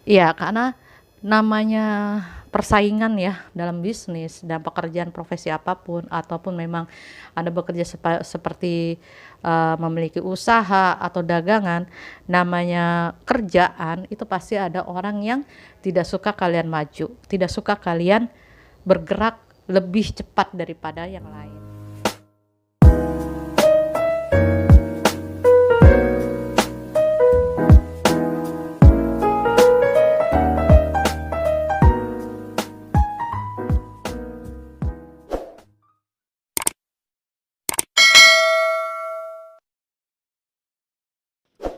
Iya, karena namanya persaingan ya dalam bisnis dan pekerjaan profesi apapun ataupun memang Anda bekerja seperti memiliki usaha atau dagangan, namanya kerjaan itu pasti ada orang yang tidak suka kalian maju, tidak suka kalian bergerak lebih cepat daripada yang lain.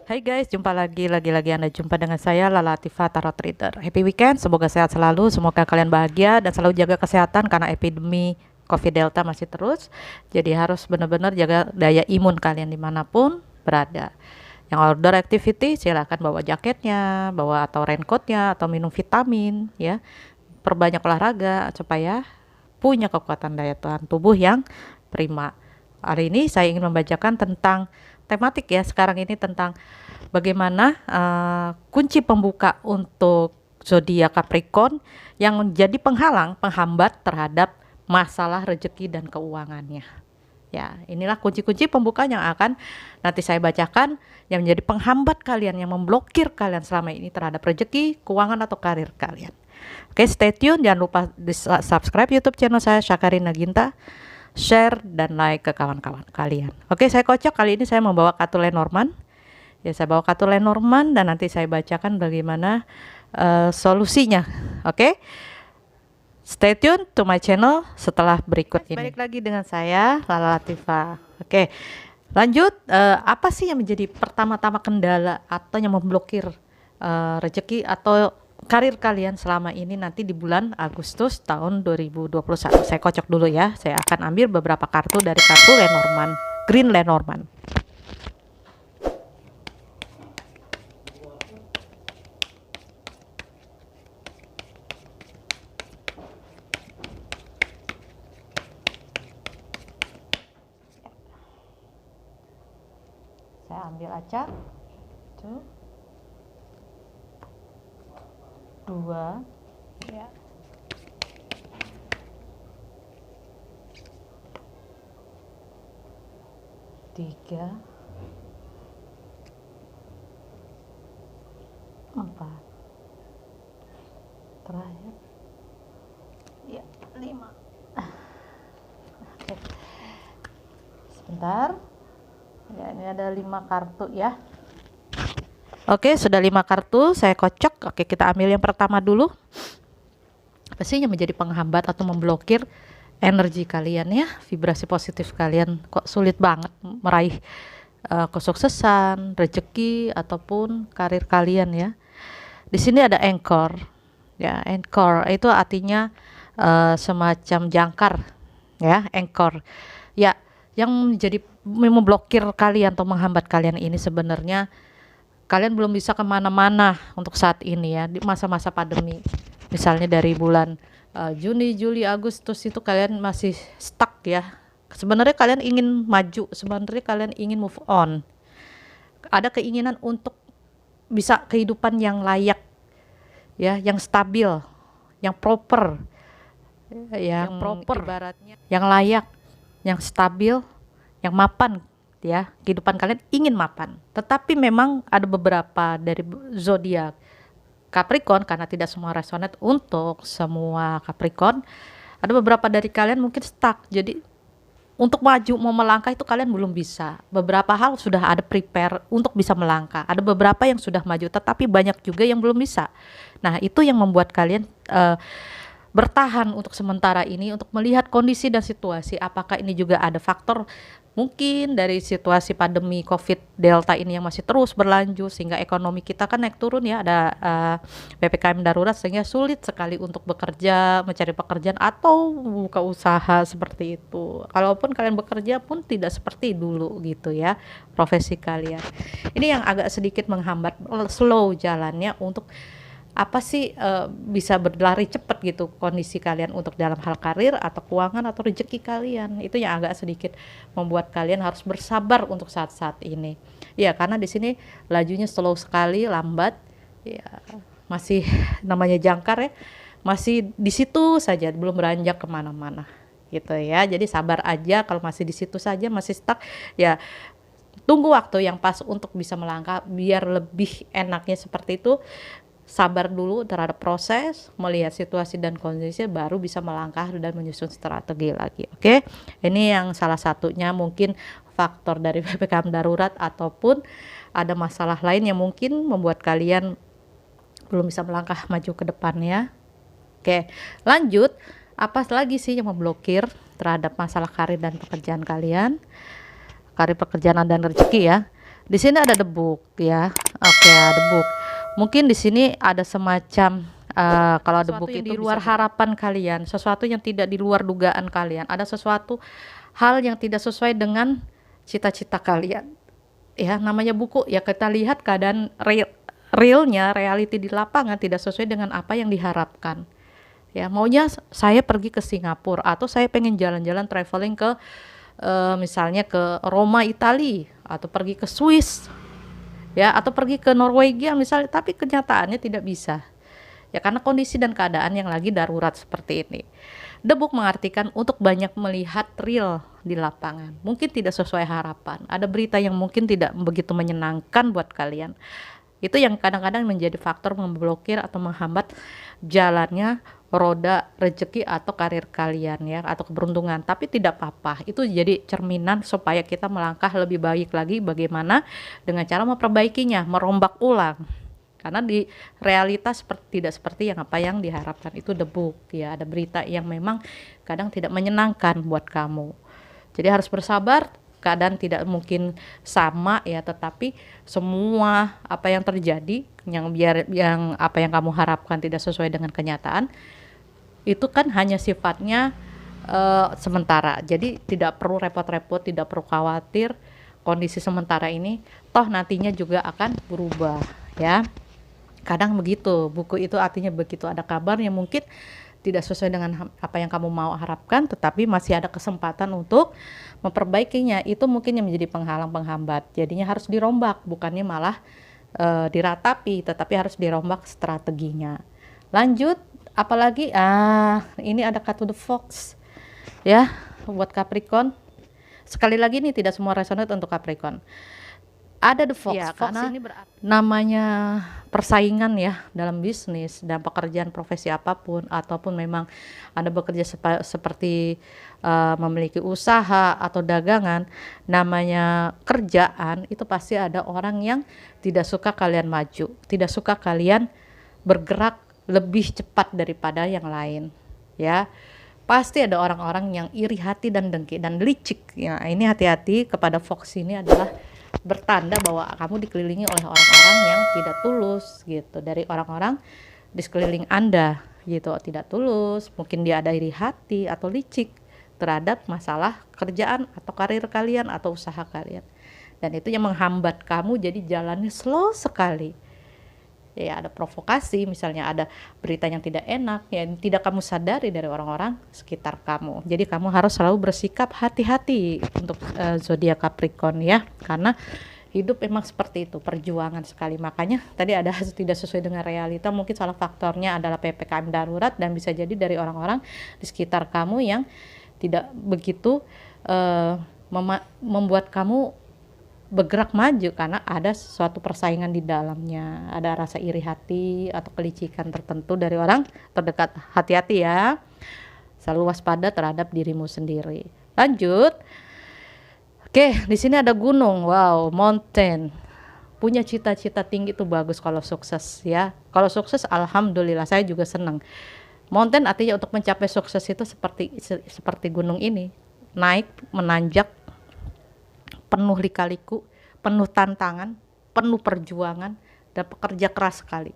Hai guys, jumpa lagi Anda jumpa dengan saya Lala Latifah Tarot Trader. Happy weekend, semoga sehat selalu, semoga kalian bahagia dan selalu jaga kesehatan karena epidemi COVID Delta masih terus. Jadi harus benar-benar jaga daya imun kalian dimanapun berada. Yang outdoor activity silakan bawa jaketnya, bawa atau raincoatnya atau minum vitamin ya. Perbanyak olahraga supaya punya kekuatan daya tahan tubuh yang prima. Hari ini saya ingin membacakan tentang tematik ya sekarang ini tentang bagaimana kunci pembuka untuk zodiak Capricorn yang menjadi penghambat terhadap masalah rezeki dan keuangannya. Ya, inilah kunci-kunci pembuka yang akan nanti saya bacakan yang menjadi penghambat kalian, yang memblokir kalian selama ini terhadap rezeki, keuangan atau karir kalian. Oke, stay tune, jangan lupa di subscribe YouTube channel saya Syakarin Naginta, share dan like ke kawan-kawan kalian. Oke, saya kocok kali ini saya membawa kartu Lenormand. Ya, saya bawa kartu Lenormand dan nanti saya bacakan bagaimana solusinya. Oke. Stay tune to my channel setelah berikut ini. Balik lagi dengan saya Lala Latifah. Oke. Lanjut, apa sih yang menjadi pertama-tama kendala atau yang memblokir rezeki atau karir kalian selama ini nanti di bulan Agustus tahun 2021. Saya kocok dulu ya. Saya akan ambil beberapa kartu dari kartu Lenormand, Green Lenormand. Saya ambil acak. 2 ya. 3 4 terakhir ya 5. Oke. Sebentar ya, ini ada 5 kartu ya. Oke, sudah 5 kartu saya kocok. Oke, kita ambil yang pertama dulu. Apa sih yang menjadi penghambat atau memblokir energi kalian ya, vibrasi positif kalian kok sulit banget meraih kesuksesan, rezeki ataupun karir kalian ya. Di sini ada anchor. Ya, anchor itu artinya semacam jangkar ya, anchor. Ya, yang menjadi memblokir kalian atau menghambat kalian ini sebenarnya kalian belum bisa kemana-mana untuk saat ini ya, di masa-masa pandemi. Misalnya dari bulan Juni, Juli, Agustus itu kalian masih stuck ya. Sebenarnya kalian ingin maju, sebenarnya kalian ingin move on. Ada keinginan untuk bisa kehidupan yang layak ya, yang stabil, yang proper, yang proper ibaratnya, yang layak, yang stabil, yang mapan ya. Kehidupan kalian ingin mapan. Tetapi memang ada beberapa dari zodiak Capricorn, karena tidak semua resonate untuk semua Capricorn, ada beberapa dari kalian mungkin stuck. Jadi untuk maju mau melangkah itu kalian belum bisa. Beberapa hal sudah ada prepare untuk bisa melangkah. Ada beberapa yang sudah maju, tetapi banyak juga yang belum bisa. Nah, itu yang membuat kalian bertahan untuk sementara ini untuk melihat kondisi dan situasi. Apakah ini juga ada faktor mungkin dari situasi pandemi COVID Delta ini yang masih terus berlanjut sehingga ekonomi kita kan naik turun ya, ada PPKM darurat sehingga sulit sekali untuk bekerja, mencari pekerjaan atau buka usaha seperti itu. Kalaupun kalian bekerja pun tidak seperti dulu gitu ya profesi kalian. Ini yang agak sedikit menghambat, slow jalannya untuk apa sih bisa berlari cepat gitu kondisi kalian untuk dalam hal karir atau keuangan atau rezeki kalian. Itu yang agak sedikit membuat kalian harus bersabar untuk saat-saat ini. Ya, karena di sini lajunya slow sekali, lambat. Ya, masih namanya jangkar ya, masih di situ saja, belum beranjak kemana-mana gitu ya. Jadi sabar aja, kalau masih di situ saja, masih stuck ya, tunggu waktu yang pas untuk bisa melangkah. Biar lebih enaknya seperti itu, sabar dulu terhadap proses, melihat situasi dan kondisi, baru bisa melangkah dan menyusun strategi lagi. Oke, ini yang salah satunya mungkin faktor dari PPKM darurat, ataupun ada masalah lain yang mungkin membuat kalian belum bisa melangkah maju ke depannya. Oke, lanjut. Apa lagi sih yang memblokir terhadap masalah karir dan pekerjaan kalian? Karir, pekerjaan, dan rezeki ya. Di sini ada debuk ya. Oke, debuk. Mungkin di sini ada semacam kalau debuk itu di luar harapan kalian, sesuatu yang tidak di luar dugaan kalian, ada sesuatu hal yang tidak sesuai dengan cita-cita kalian. Ya, namanya buku ya, kita lihat keadaan realnya, reality di lapangan tidak sesuai dengan apa yang diharapkan. Ya, maunya saya pergi ke Singapura, atau saya pengen jalan-jalan traveling ke misalnya ke Roma, Italia, atau pergi ke Swiss ya, atau pergi ke Norwegia misalnya, tapi kenyataannya tidak bisa ya, karena kondisi dan keadaan yang lagi darurat seperti ini. The book mengartikan untuk banyak melihat real di lapangan, mungkin tidak sesuai harapan, ada berita yang mungkin tidak begitu menyenangkan buat kalian. Itu yang kadang-kadang menjadi faktor memblokir atau menghambat jalannya roda rezeki atau karir kalian ya, atau keberuntungan. Tapi tidak apa-apa, itu jadi cerminan supaya kita melangkah lebih baik lagi, bagaimana dengan cara memperbaikinya, merombak ulang. Karena di realitas tidak seperti yang apa yang diharapkan. Itu the book ya, ada berita yang memang kadang tidak menyenangkan buat kamu. Jadi harus bersabar, keadaan tidak mungkin sama ya, tetapi semua apa yang terjadi yang apa yang kamu harapkan tidak sesuai dengan kenyataan, itu kan hanya sifatnya sementara. Jadi tidak perlu repot-repot, tidak perlu khawatir kondisi sementara ini, toh nantinya juga akan berubah ya. Kadang begitu, buku itu artinya begitu ada kabar yang mungkin tidak sesuai dengan apa yang kamu mau harapkan, tetapi masih ada kesempatan untuk memperbaikinya. Itu mungkin yang menjadi penghalang, penghambat. Jadinya harus dirombak, bukannya malah diratapi, tetapi harus dirombak strateginya. Lanjut, apalagi ini ada cut to the fox ya, buat Capricorn. Sekali lagi, ini tidak semua resonate untuk Capricorn. Ada the fox ya, karena ini namanya persaingan ya dalam bisnis dan pekerjaan, profesi apapun, ataupun memang Anda bekerja seperti memiliki usaha atau dagangan, namanya kerjaan, itu pasti ada orang yang tidak suka kalian maju, tidak suka kalian bergerak lebih cepat daripada yang lain ya. Pasti ada orang-orang yang iri hati dan dengki dan licik ya. Ini hati-hati kepada fox, ini adalah bertanda bahwa kamu dikelilingi oleh orang-orang yang tidak tulus gitu, dari orang-orang di sekeliling Anda gitu, tidak tulus. Mungkin dia ada iri hati atau licik terhadap masalah kerjaan atau karir kalian atau usaha kalian, dan itu yang menghambat kamu, jadi jalannya slow sekali ya. Ada provokasi, misalnya ada berita yang tidak enak yang tidak kamu sadari dari orang-orang sekitar kamu. Jadi kamu harus selalu bersikap hati-hati untuk zodiak Capricorn ya, karena hidup memang seperti itu, perjuangan sekali. Makanya tadi ada tidak sesuai dengan realita, mungkin salah faktornya adalah PPKM darurat, dan bisa jadi dari orang-orang di sekitar kamu yang tidak begitu membuat kamu bergerak maju, karena ada suatu persaingan di dalamnya, ada rasa iri hati atau kelicikan tertentu dari orang terdekat. Hati-hati ya, selalu waspada terhadap dirimu sendiri. Lanjut. Oke, di sini ada gunung, wow, mountain. Punya cita-cita tinggi itu bagus kalau sukses ya. Kalau sukses, alhamdulillah, saya juga senang. Mountain artinya untuk mencapai sukses itu seperti gunung ini, naik, menanjak, penuh lika-liku, penuh tantangan, penuh perjuangan, dan pekerja keras sekali.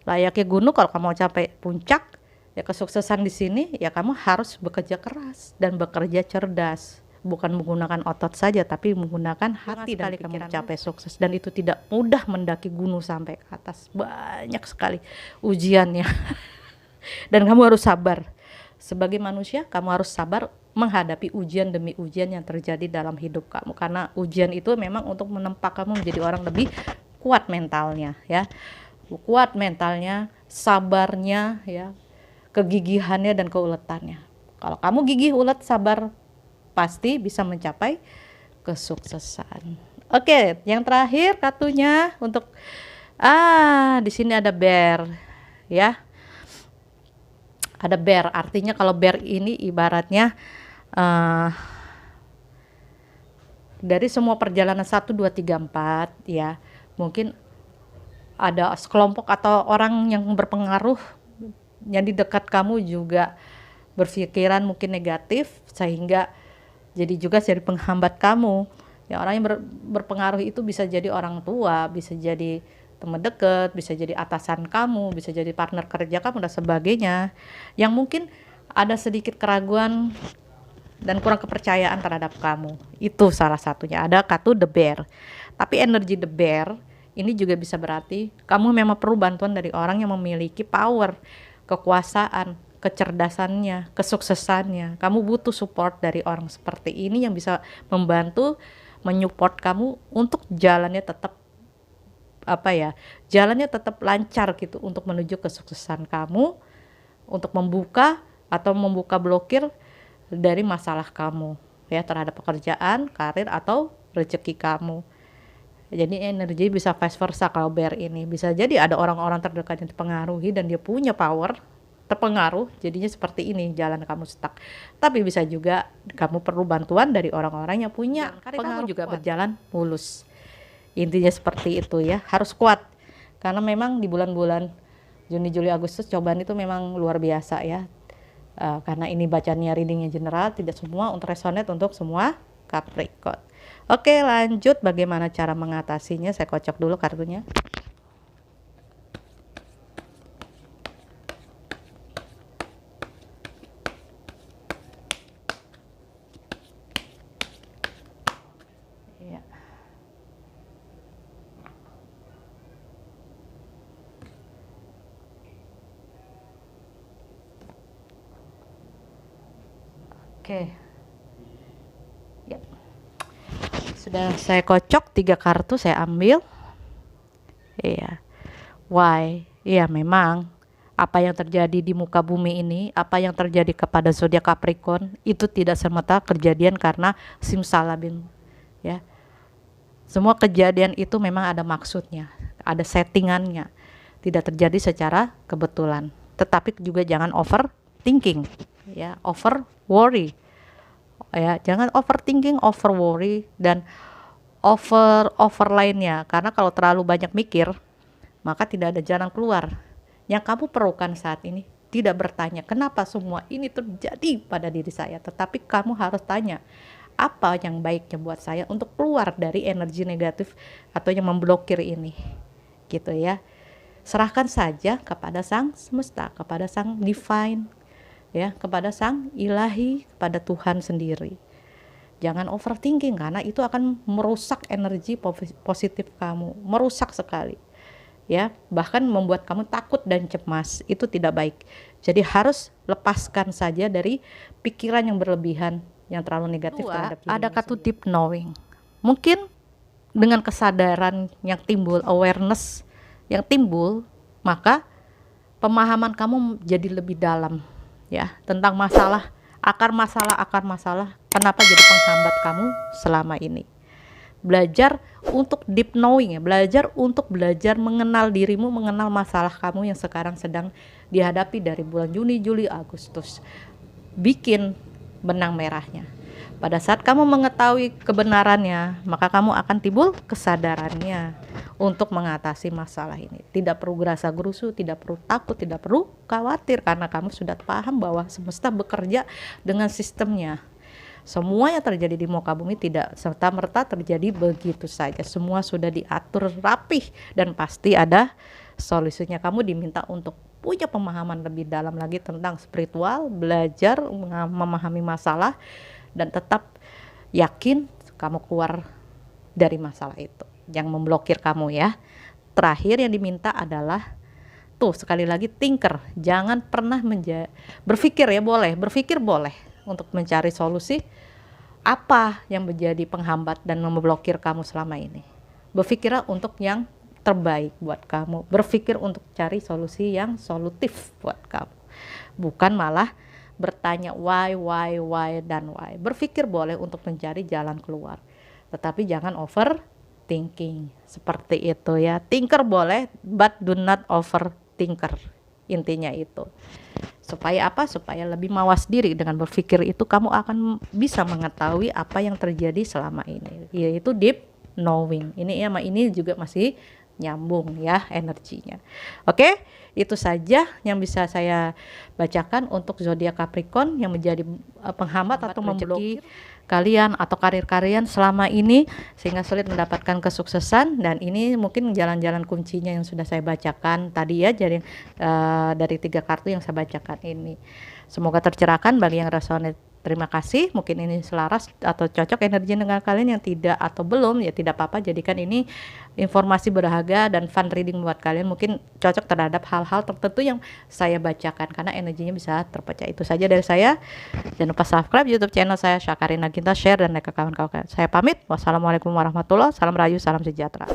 Layaknya gunung, kalau kamu mau capai puncak, ya kesuksesan di sini, ya kamu harus bekerja keras dan bekerja cerdas. Bukan menggunakan otot saja, tapi menggunakan hati dan pikiran. Kamu mencapai sukses, dan itu tidak mudah mendaki gunung sampai ke atas. Banyak sekali ujiannya. Dan kamu harus sabar. Sebagai manusia, kamu harus sabar menghadapi ujian demi ujian yang terjadi dalam hidup kamu, karena ujian itu memang untuk menempa kamu menjadi orang lebih kuat mentalnya ya. kuat mentalnya, sabarnya ya, kegigihannya dan keuletannya. Kalau kamu gigih, ulet, sabar, pasti bisa mencapai kesuksesan. Oke, yang terakhir kartunya untuk di sini ada bear ya. Ada bear, artinya kalau bear ini ibaratnya dari semua perjalanan 1, 2, 3, 4 ya, mungkin ada sekelompok atau orang yang berpengaruh yang di dekat kamu juga berpikiran mungkin negatif, sehingga jadi penghambat kamu ya. Orang yang berpengaruh itu bisa jadi orang tua, bisa jadi teman dekat, bisa jadi atasan kamu, bisa jadi partner kerja kamu dan sebagainya, yang mungkin ada sedikit keraguan dan kurang kepercayaan terhadap kamu. Itu salah satunya, ada kartu the bear. Tapi energi the bear ini juga bisa berarti kamu memang perlu bantuan dari orang yang memiliki power, kekuasaan, kecerdasannya, kesuksesannya. Kamu butuh support dari orang seperti ini yang bisa membantu, menyupport kamu untuk jalannya tetap jalannya tetap lancar gitu, untuk menuju kesuksesan kamu, untuk membuka blokir dari masalah kamu ya, terhadap pekerjaan, karir atau rezeki kamu. Jadi energi bisa vice versa. Kalau bear ini bisa jadi ada orang-orang terdekat yang dipengaruhi dan dia punya power, terpengaruh, jadinya seperti ini jalan kamu stuck. Tapi bisa juga kamu perlu bantuan dari orang-orang yang punya pengaruh juga kuat, berjalan mulus. Intinya seperti itu ya, harus kuat. Karena memang di bulan-bulan Juni, Juli, Agustus cobaan itu memang luar biasa ya. Karena ini bacanya readingnya general, tidak semua untuk resonate untuk semua Capricorn. Oke, lanjut bagaimana cara mengatasinya. Saya kocok dulu kartunya. Oke, ya, sudah saya kocok 3 kartu, saya ambil. Iya, why? Iya, memang apa yang terjadi di muka bumi ini, apa yang terjadi kepada zodiak Capricorn itu tidak semata kejadian karena simsalabim, ya. Semua kejadian itu memang ada maksudnya, ada settingannya, tidak terjadi secara kebetulan. Tetapi juga jangan overthinking, ya, over worry. Ya, jangan overthinking, over worry dan over lainnya, karena kalau terlalu banyak mikir maka tidak ada jalan keluar. Yang kamu perlukan saat ini tidak bertanya kenapa semua ini terjadi pada diri saya, tetapi kamu harus tanya apa yang baiknya buat saya untuk keluar dari energi negatif atau yang memblokir ini, gitu ya. Serahkan saja kepada sang semesta, kepada sang divine ya, kepada sang ilahi, kepada Tuhan sendiri. Jangan overthinking, karena itu akan merusak energi positif kamu, merusak sekali ya, bahkan membuat kamu takut dan cemas. Itu tidak baik. Jadi harus lepaskan saja dari pikiran yang berlebihan, yang terlalu negatif terhadap dirimu. Ada kartu deep knowing. Mungkin dengan kesadaran yang timbul, awareness yang timbul, maka pemahaman kamu jadi lebih dalam ya, tentang akar masalah kenapa jadi penghambat kamu selama ini. Belajar untuk deep knowing ya, belajar mengenal dirimu, mengenal masalah kamu yang sekarang sedang dihadapi dari bulan Juni, Juli, Agustus. Bikin benang merahnya. Pada saat kamu mengetahui kebenarannya, maka kamu akan timbul kesadarannya untuk mengatasi masalah ini. Tidak perlu gerasa gerusu, tidak perlu takut, tidak perlu khawatir, karena kamu sudah paham bahwa semesta bekerja dengan sistemnya. Semua yang terjadi di muka bumi tidak serta-merta terjadi begitu saja. Semua sudah diatur rapih dan pasti ada solusinya. Kamu diminta untuk punya pemahaman lebih dalam lagi tentang spiritual, belajar memahami masalah, dan tetap yakin kamu keluar dari masalah itu yang memblokir kamu ya. Terakhir yang diminta adalah tuh, sekali lagi, thinker. Jangan pernah berpikir ya, berpikir boleh untuk mencari solusi apa yang menjadi penghambat dan memblokir kamu selama ini. Berpikirlah untuk yang terbaik buat kamu. Berpikir untuk cari solusi yang solutif buat kamu, bukan malah bertanya why, dan why. Berpikir boleh untuk mencari jalan keluar, tetapi jangan overthinking. Seperti itu ya. Thinker boleh, but do not overthinker. Intinya itu. Supaya apa? Supaya lebih mawas diri. Dengan berpikir itu kamu akan bisa mengetahui apa yang terjadi selama ini, yaitu deep knowing. Ini ya, ini juga masih nyambung ya energinya. Oke, itu saja yang bisa saya bacakan untuk zodiak Capricorn yang menjadi penghambat atau memblokir kalian atau karir kalian selama ini sehingga sulit mendapatkan kesuksesan. Dan ini mungkin jalan-jalan kuncinya yang sudah saya bacakan tadi ya, dari 3 kartu yang saya bacakan ini. Semoga tercerahkan bagi yang resonate. Terima kasih. Mungkin ini selaras atau cocok energi dengan kalian. Yang tidak atau belum ya tidak apa-apa, jadikan ini informasi berharga dan fun reading buat kalian. Mungkin cocok terhadap hal-hal tertentu yang saya bacakan karena energinya bisa terpecah. Itu saja dari saya. Jangan lupa subscribe YouTube channel saya Syakarina Ginta, share dan like ke kawan-kawan. Saya pamit. Wassalamualaikum warahmatullahi wabarakatuh. Salam rahayu, salam sejahtera.